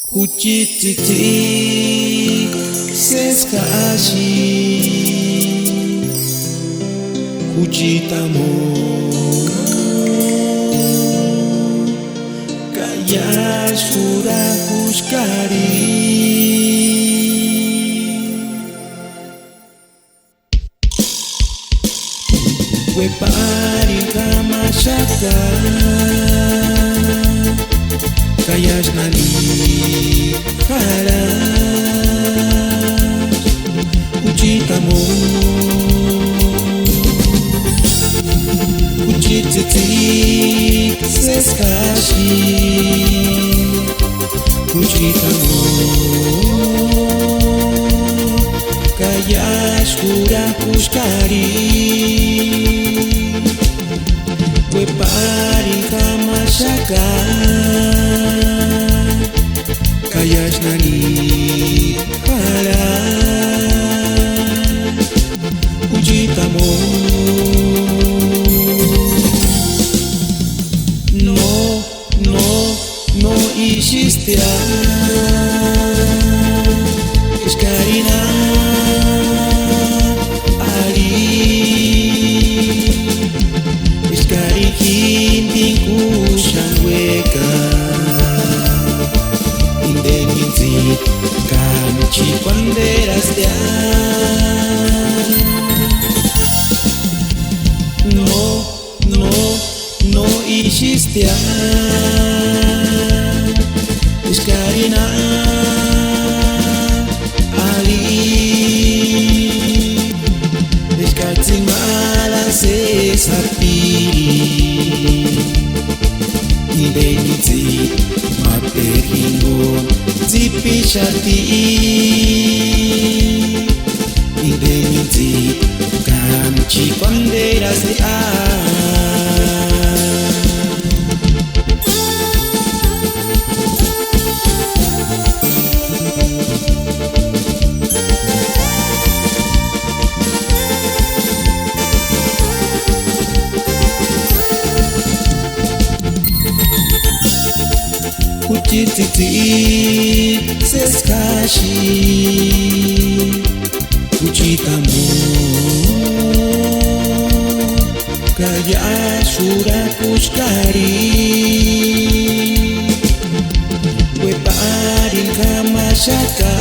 Kuchititi seskashi Kuchitamo Kayash kurakushkari Wepari kamashaka Kayash nani harash Kuchitamo Kuchititi seskashi Kuchitamo Kayash kurakushkari Wepari kamashaka Kayash nani harash Kuchitamo No ishistya Ishkarina Ali Ishkari kinting kushangweka Indeminti kamchi banderas dia No ishistya Ishkarina Ali Ishkatin mala se sapiri Indeniti maperingon Zipishati Indeniti kamchi banderas de Kuchititi seskashi Kuchitamo Kayash kurakushkari Wepari kamashaka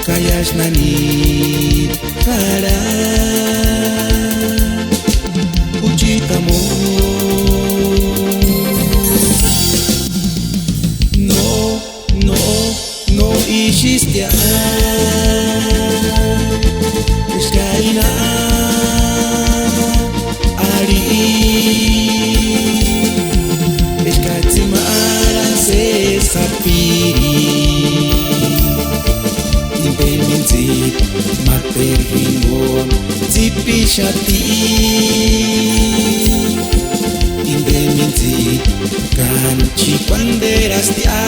Kayash nani harash Kuchitamo No ishistya Ishkarina Ali Ishkatimara se sapiri Indeminti maperingon Zipishati Indeminti kamchi banderas dia